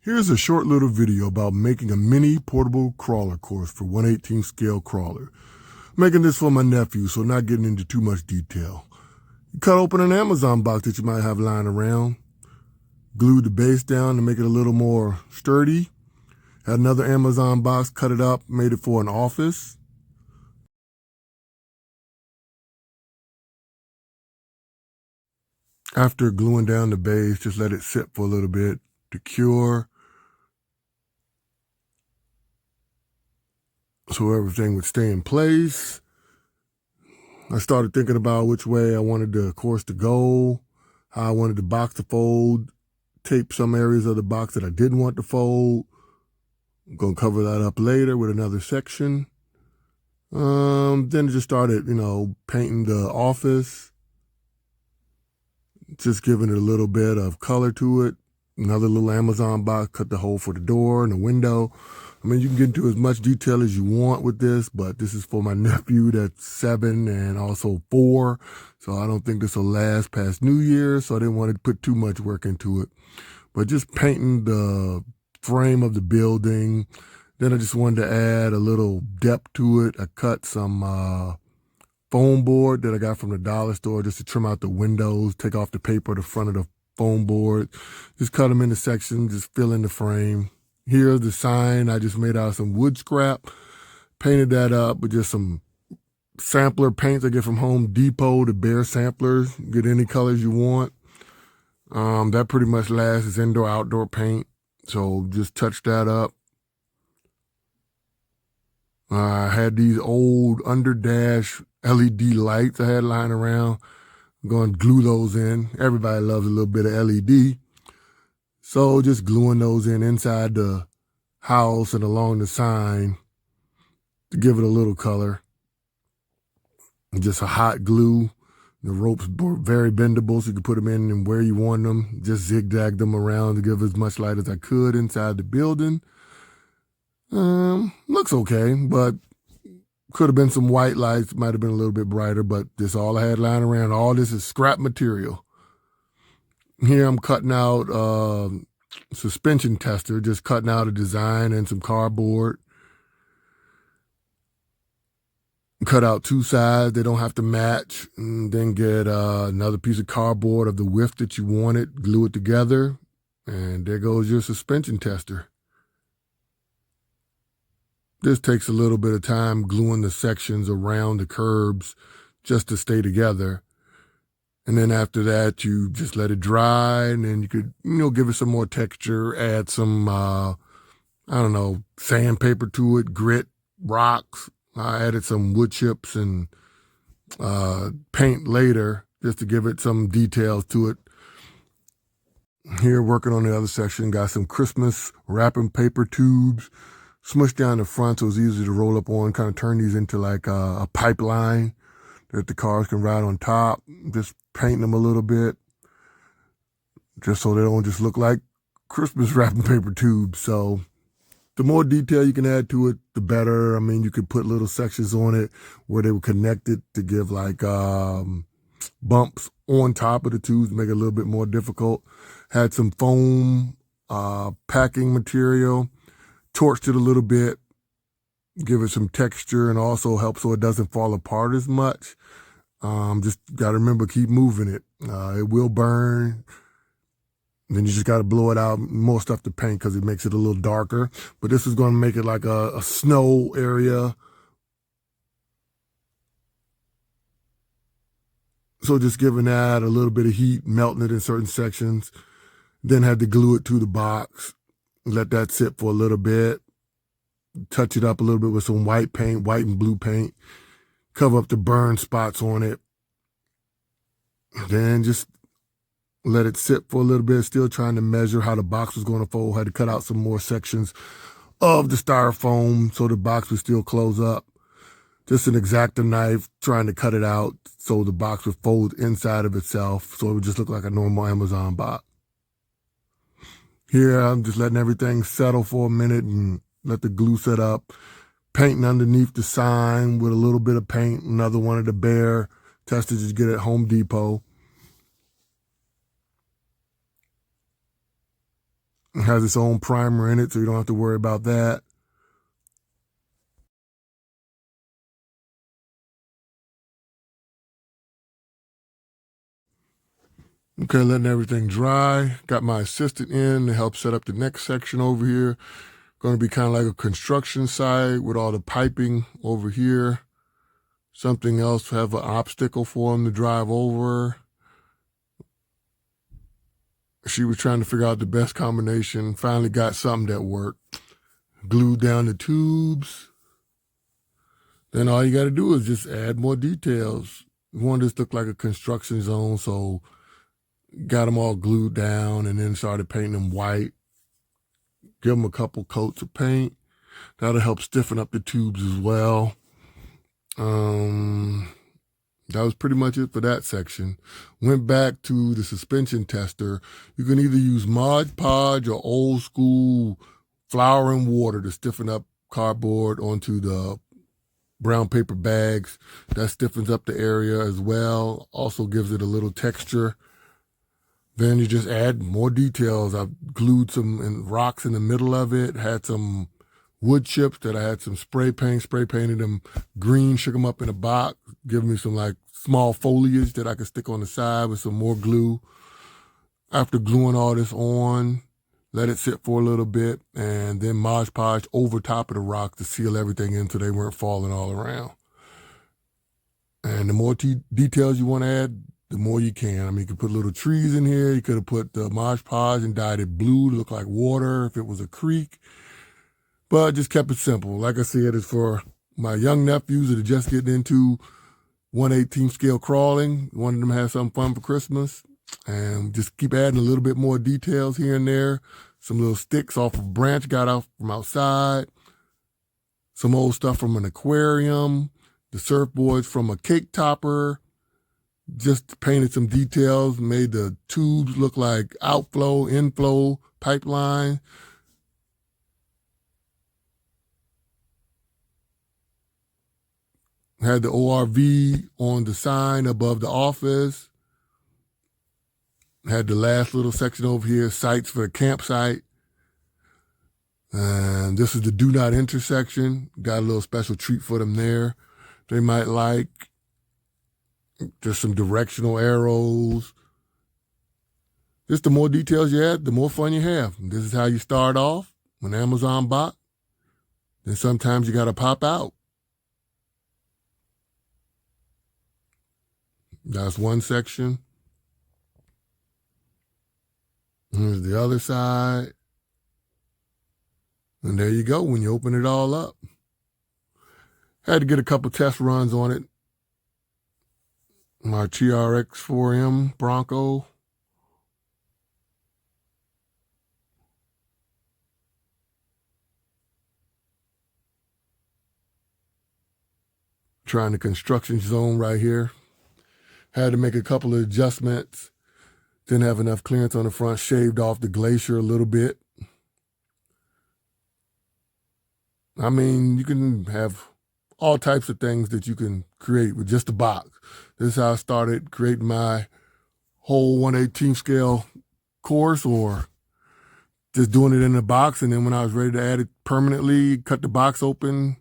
Here's a short little video about making a mini portable crawler course for 1/18 scale crawler. Making this for my nephew, so not getting into too much detail. You cut open an Amazon box that you might have lying around, glued the base down to make it a little more sturdy. Had another Amazon box, cut it up, made it for an office. After gluing down the base, just let it sit for a little bit to cure, so everything would stay in place. I started thinking about which way I wanted the course to go, how I wanted the box to fold, tape some areas of the box that I didn't want to fold. I'm going to cover that up later with another section. Then I just started, painting the office, just giving it a little bit of color to it. Another little Amazon box, cut the hole for the door and the window. I mean, you can get into as much detail as you want with this, but this is for my nephew that's 7 and also 4. So I don't think this will last past New Year's, so I didn't want to put too much work into it. But just painting the frame of the building. Then I just wanted to add a little depth to it. I cut some foam board that I got from the dollar store just to trim out the windows, take off the paper at the front of the foam board. Just cut them into sections, just fill in the frame. Here's the sign I just made out of some wood scrap. Painted that up with just some sampler paints I get from Home Depot, the Behr samplers. Get any colors you want. That pretty much lasts as indoor-outdoor paint. So just touch that up. I had these old underdash LED lights I had lying around. I'm going to glue those in. Everybody loves a little bit of LED. So just gluing those in inside the house and along the sign to give it a little color. Just a hot glue. The ropes were very bendable, so you could put them in and where you want them. Just zigzag them around to give as much light as I could inside the building. Looks okay, but could have been some white lights. Might have been a little bit brighter, but this all I had lying around. All this is scrap material. Here I'm cutting out suspension tester, just cutting out a design and some cardboard. Cut out 2 sides, they don't have to match. And then get another piece of cardboard of the width that you wanted, glue it together, and there goes your suspension tester. This takes a little bit of time gluing the sections around the curbs just to stay together. And then after that, you just let it dry, and then you could, give it some more texture, add some, sandpaper to it, grit, rocks. I added some wood chips and paint later just to give it some details to it. Here, working on the other section, got some Christmas wrapping paper tubes, smushed down the front so it's easy to roll up on, kind of turn these into like a pipeline that the cars can ride on top. Just painting them a little bit, just so they don't just look like Christmas wrapping paper tubes. So the more detail you can add to it, the better. I mean, you could put little sections on it where they were connected to give like bumps on top of the tubes to make it a little bit more difficult. Had some foam packing material, torched it a little bit, give it some texture, and also help so it doesn't fall apart as much. Just got to remember, keep moving it. It will burn. Then you just got to blow it out. More stuff to paint because it makes it a little darker. But this is going to make it like a snow area. So just giving that a little bit of heat, melting it in certain sections. Then had to glue it to the box. Let that sit for a little bit. Touch it up a little bit with some white paint, white and blue paint. Cover up the burn spots on it. Then just let it sit for a little bit, still trying to measure how the box was going to fold. Had to cut out some more sections of the styrofoam so the box would still close up. Just an X-Acto knife, trying to cut it out so the box would fold inside of itself, so it would just look like a normal Amazon box. Here, I'm just letting everything settle for a minute and let the glue set up. Painting underneath the sign with a little bit of paint, another one of the Behr testers you get at Home Depot. It has its own primer in it, so you don't have to worry about that. Okay, letting everything dry. Got my assistant in to help set up the next section over here. Going to be kind of like a construction site with all the piping over here. Something else to have an obstacle for him to drive over. She was trying to figure out the best combination. Finally got something that worked. Glued down the tubes. Then all you got to do is just add more details. We wanted this to look like a construction zone, so got them all glued down and then started painting them white. Give them a couple coats of paint. That'll help stiffen up the tubes as well. That was pretty much it for that section. Went back to the suspension tester. You can either use Mod Podge or old school flour and water to stiffen up cardboard onto the brown paper bags. That stiffens up the area as well. Also gives it a little texture. Then you just add more details. I've glued some rocks in the middle of it. Had some wood chips that I had some spray painted them green, shook them up in a box, give me some like small foliage that I could stick on the side with some more glue. After gluing all this on, let it sit for a little bit, and then Mod Podge over top of the rock to seal everything in so they weren't falling all around. And the more details you want to add, the more you can. I mean, you could put little trees in here. You could have put the Mod Podge and dyed it blue to look like water if it was a creek. But just kept it simple. Like I said, it's for my young nephews that are just getting into 1/18 scale crawling. Wanted them to have some fun for Christmas. And just keep adding a little bit more details here and there. Some little sticks off of a branch got out from outside. Some old stuff from an aquarium. The surfboards from a cake topper. Just painted some details. Made the tubes look like outflow, inflow, pipeline. Had the ORV on the sign above the office. Had the last little section over here, sites for the campsite. And this is the do not enter section. Got a little special treat for them there. They might like. There's some directional arrows. Just the more details you add, the more fun you have. This is how you start off when Amazon bot. Then sometimes you got to pop out. That's one section. Here's the other side. And there you go when you open it all up. Had to get a couple test runs on it. My TRX 4M Bronco. Trying the construction zone right here. Had to make a couple of adjustments. Didn't have enough clearance on the front. Shaved off the glacier a little bit. I mean, you can have all types of things that you can create with just a box. This is how I started creating my whole 1/18 scale course, or just doing it in a box. And then when I was ready to add it permanently, cut the box open,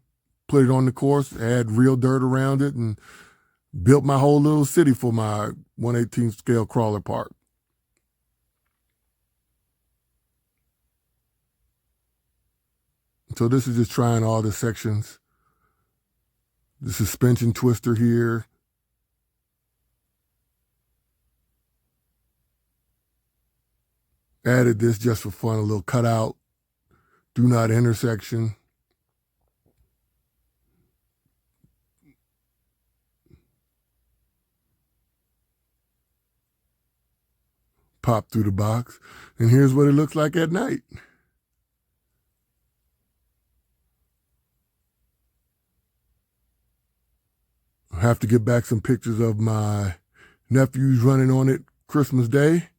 put it on the course, add real dirt around it, and built my whole little city for my 1/18 scale crawler park. So this is just trying all the sections. The suspension twister here. Added this just for fun, a little cutout. Do not intersection. Pop through the box. And here's what it looks like at night. I have to get back some pictures of my nephews running on it Christmas Day.